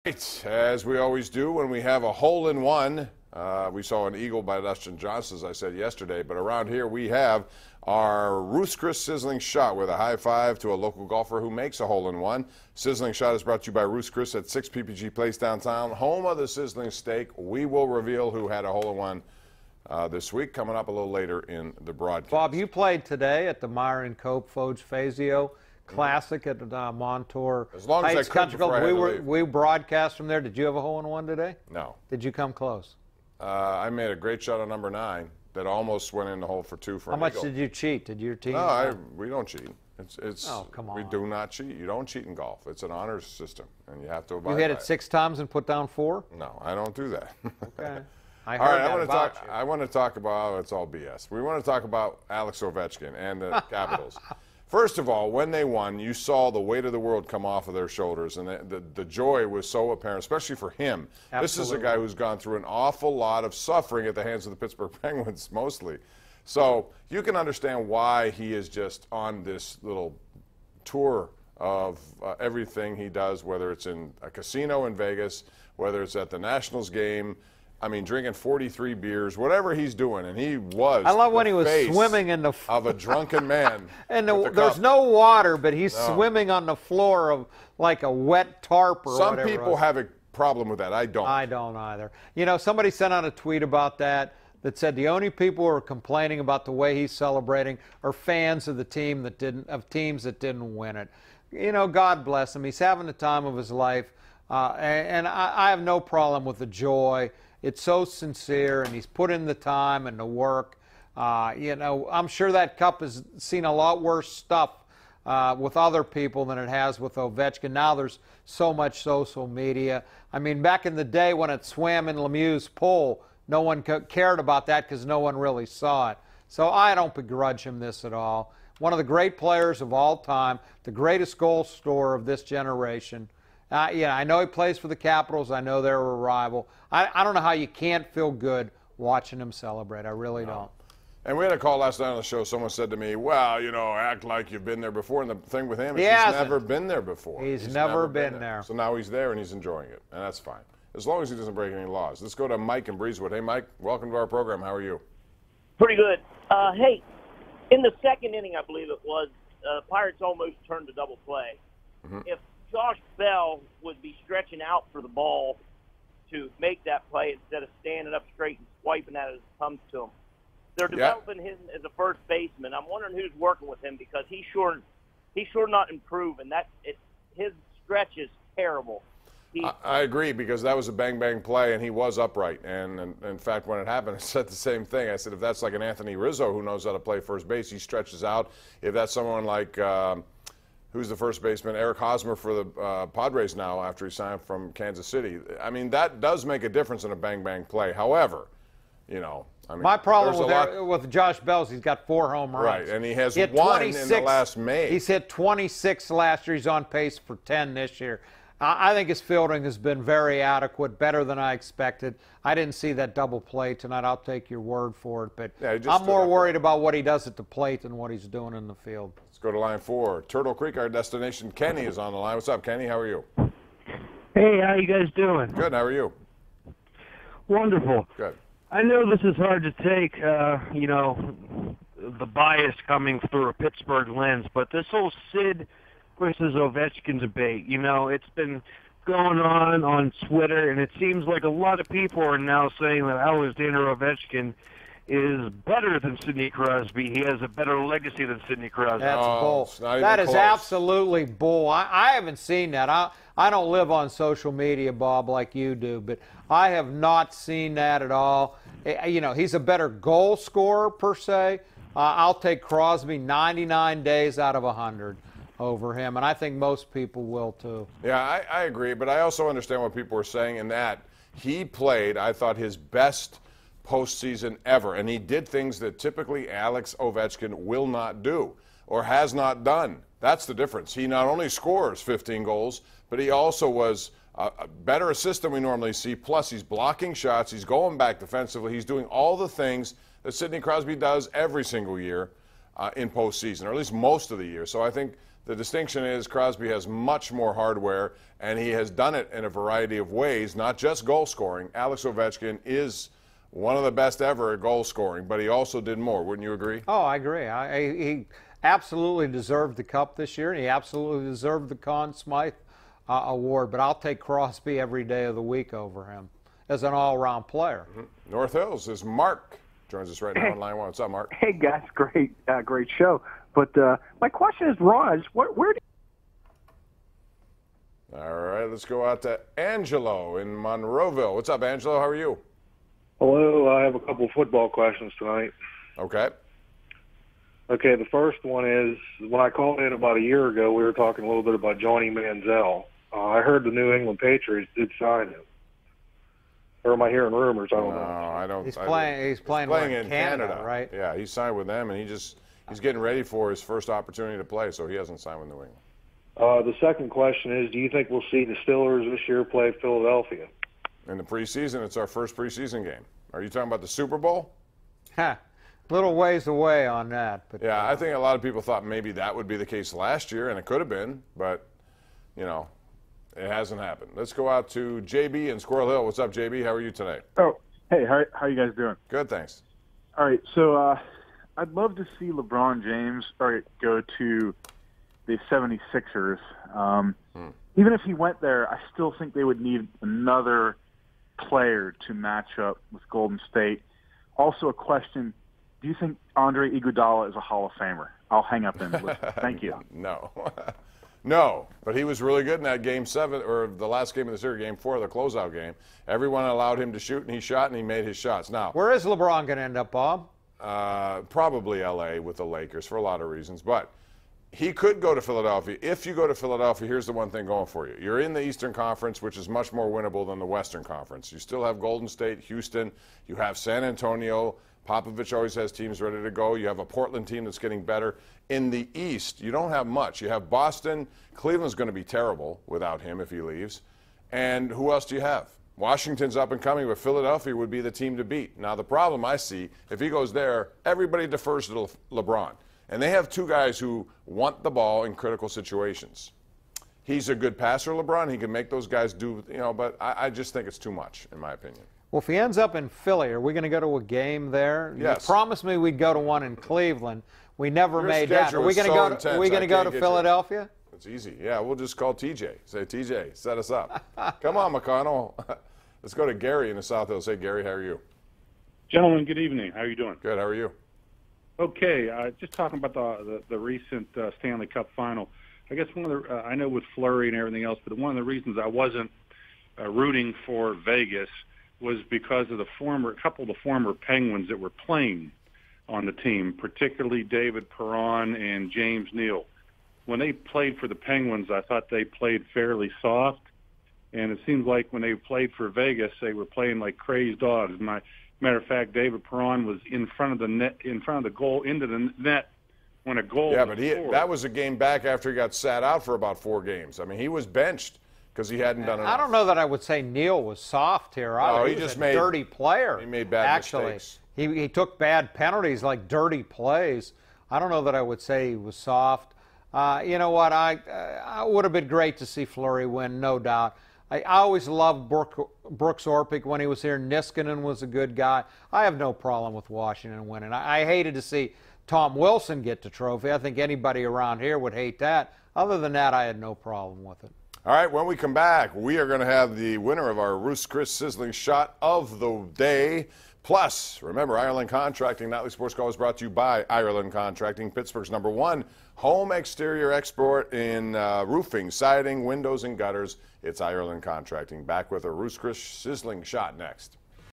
Right, as we always do when we have a hole-in-one. We saw an eagle by Dustin Johnson, as I said yesterday, but around here we have our Ruth's Chris Sizzling Shot with a high five to a local golfer who makes a hole-in-one. Sizzling Shot is brought to you by Ruth's Chris at 6 PPG Place downtown, home of the sizzling steak. We will reveal who had a hole-in-one this week, coming up a little later in the broadcast. Bob, you played today at the Myron Cope Foge Fazio Classic at Montour. As long as Heights I could before I had to leave. We broadcast from there. Did you have a hole-in-one today? No. Did you come close? I made a great shot on number 9 that almost went in the hole for 2 for How an much eagle. did you cheat? Did your team? No, we don't cheat. Oh, come on. We do not cheat. You don't cheat in golf. It's an honors system, and you have to abide You hit by it 6 times and put down 4? No, I don't do that. Okay. I All heard right, that about you. I want to talk about, it's all BS. We want to talk about Alex Ovechkin and the Capitals. First of all, when they won, you saw the weight of the world come off of their shoulders, and the joy was so apparent, especially for him. Absolutely. This is a guy who's gone through an awful lot of suffering at the hands of the Pittsburgh Penguins, mostly. So you can understand why he is just on this little tour of everything he does, whether it's in a casino in Vegas, whether it's at the Nationals game. I mean, drinking 43 beers, whatever he's doing, and he was. I love when he was face swimming in the of a drunken man. and with the there's cup. no water, but he's swimming on the floor of like a wet tarp or Some whatever. people have a problem with that. I don't. I don't either. You know, somebody sent out a tweet about that said the only people who are complaining about the way he's celebrating are fans of the teams that didn't win it. You know, God bless him. He's having the time of his life, and I have no problem with the joy. It's so sincere, and he's put in the time and the work. You know, I'm sure that cup has seen a lot worse stuff with other people than it has with Ovechkin. Now there's so much social media. I mean, back in the day when it swam in Lemieux's pool, no one cared about that because no one really saw it. So I don't begrudge him this at all. One of the great players of all time, the greatest goal scorer of this generation. Yeah, I know he plays for the Capitals. I know they're a rival. I don't know how you can't feel good watching him celebrate. I really don't. And we had a call last night on the show. Someone said to me, well, you know, act like you've been there before. And the thing with him is he's never been there before. He's never been there. So now he's there and he's enjoying it. And that's fine, as long as he doesn't break any laws. Let's go to Mike in Breezewood. Hey, Mike, welcome to our program. How are you? Pretty good. Hey, in the second inning, I believe it was, Pirates almost turned to double play. Mm-hmm. If Josh Bell would be stretching out for the ball to make that play instead of standing up straight and swiping at it as it comes to him. They're developing him as a first baseman. I'm wondering who's working with him because he's sure not improving. His stretch is terrible. I agree, because that was a bang-bang play, and he was upright. And in fact, when it happened, I said the same thing. I said, if that's like an Anthony Rizzo who knows how to play first base, he stretches out. If that's someone like who's the first baseman, Eric Hosmer for the Padres now after he signed from Kansas City. I mean, that does make a difference in a bang-bang play. However, you know, I mean, my problem with Josh Bell is he's got 4 home runs. Right, and he has one in the last May. He's hit 26 last year. He's on pace for 10 this year. I think his fielding has been very adequate, better than I expected. I didn't see that double play tonight. I'll take your word for it. But yeah, I'm more worried about what he does at the plate than what he's doing in the field. Let's go to line 4. Turtle Creek, our destination. Kenny is on the line. What's up, Kenny? How are you? Hey, how you guys doing? Good. How are you? Wonderful. Good. I know this is hard to take, you know, the bias coming through a Pittsburgh lens, but this whole Sid versus Ovechkin debate, you know, it's been going on Twitter, and it seems like a lot of people are now saying that Alexander Ovechkin is better than Sidney Crosby. He has a better legacy than Sidney Crosby. That's bull. That is absolutely bull. I haven't seen that. I don't live on social media, Bob, like you do, but I have not seen that at all. You know, he's a better goal scorer, per se. I'll take Crosby 99 days out of 100 over him, and I think most people will too. Yeah, I agree, but I also understand what people are saying in that he played, I thought, his best postseason ever, and he did things that typically Alex Ovechkin will not do or has not done. That's the difference. He not only scores 15 goals, but he also was a better assist than we normally see, plus he's blocking shots, he's going back defensively, he's doing all the things that Sidney Crosby does every single year in postseason, or at least most of the year. So I think The distinction is Crosby has much more hardware, and he has done it in a variety of ways, not just goal scoring. Alex Ovechkin is one of the best ever at goal scoring, but he also did more. Wouldn't you agree? Oh, I agree. He absolutely deserved the Cup this year, and he absolutely deserved the Conn Smythe award, but I'll take Crosby every day of the week over him as an all-around player. North Hills is Mark. Joins us right now on line 1. What's up, Mark? Hey, guys. Great show. But my question is, Raj, where do All right, let's go out to Angelo in Monroeville. What's up, Angelo? How are you? Hello, I have a couple of football questions tonight. Okay. Okay, the first one is, when I called in about a year ago, we were talking a little bit about Johnny Manziel. I heard the New England Patriots did sign him. Or am I hearing rumors? I don't know. No, I don't. He's playing in Canada, right? Yeah, he signed with them, and he's getting ready for his first opportunity to play, so he hasn't signed with New England. The second question is, do you think we'll see the Steelers this year play Philadelphia? In the preseason, it's our first preseason game. Are you talking about the Super Bowl? Little ways away on that. But Yeah, I think a lot of people thought maybe that would be the case last year, and it could have been, but, you know, it hasn't happened. Let's go out to JB in Squirrel Hill. What's up, JB? How are you today? Oh, hey, how you guys doing? Good, thanks. All right, so I'd love to see LeBron James go to the 76ers. Even if he went there, I still think they would need another player to match up with Golden State. Also a question, do you think Andre Iguodala is a Hall of Famer? I'll hang up and listen. Thank you. No. No, but he was really good in that Game 7, or the last game of the series, Game 4, the closeout game. Everyone allowed him to shoot, and he shot, and he made his shots. Now, where is LeBron going to end up, Bob? Probably L.A. with the Lakers for a lot of reasons, but he could go to Philadelphia. If you go to Philadelphia, here's the one thing going for you. You're in the Eastern Conference, which is much more winnable than the Western Conference. You still have Golden State, Houston. You have San Antonio. Popovich always has teams ready to go. You have a Portland team that's getting better. In the East, you don't have much. You have Boston. Cleveland's going to be terrible without him if he leaves. And who else do you have? Washington's up and coming, but Philadelphia would be the team to beat. Now, the problem I see, if he goes there, everybody defers to LeBron. And they have two guys who want the ball in critical situations. He's a good passer, LeBron. He can make those guys do, but I just think it's too much, in my opinion. Well, if he ends up in Philly, are we going to go to a game there? Yes. You promised me we'd go to one in Cleveland. We never made that. Are we going to go to Philadelphia? It's easy. Yeah, we'll just call TJ. Say, TJ, set us up. Come on, McConnell. Let's go to Gary in the South Hills. Say, Gary, how are you? Gentlemen, good evening. How are you doing? Good. How are you? Okay. Just talking about the recent Stanley Cup final. I guess one of the I know with Fleury and everything else, but one of the reasons I wasn't rooting for Vegas was because of a couple of the former Penguins that were playing on the team, particularly David Perron and James Neal. When they played for the Penguins, I thought they played fairly soft, and it seems like when they played for Vegas, they were playing like crazed dogs. Matter of fact, David Perron was in front of the net, in front of the goal, into the net when a goal. Yeah, was but scored. that was a game back after he got sat out for about 4 games. I mean, he was benched because he hadn't done enough. I don't know that I would say Neal was soft here. He was just a made dirty player. He made bad mistakes. He took bad penalties, like dirty plays. I don't know that I would say he was soft. You know what? I would have been great to see Fleury win, no doubt. I always loved Brooks Orpik when he was here. Niskanen was a good guy. I have no problem with Washington winning. I hated to see Tom Wilson get the trophy. I think anybody around here would hate that. Other than that, I had no problem with it. All right, when we come back, we are going to have the winner of our Ruth's Chris Sizzling Shot of the Day. Plus, remember, Ireland Contracting, Nightly Sports Call is brought to you by Ireland Contracting, Pittsburgh's #1 home exterior export in roofing, siding, windows, and gutters. It's Ireland Contracting. Back with a Ruth's Chris Sizzling Shot next.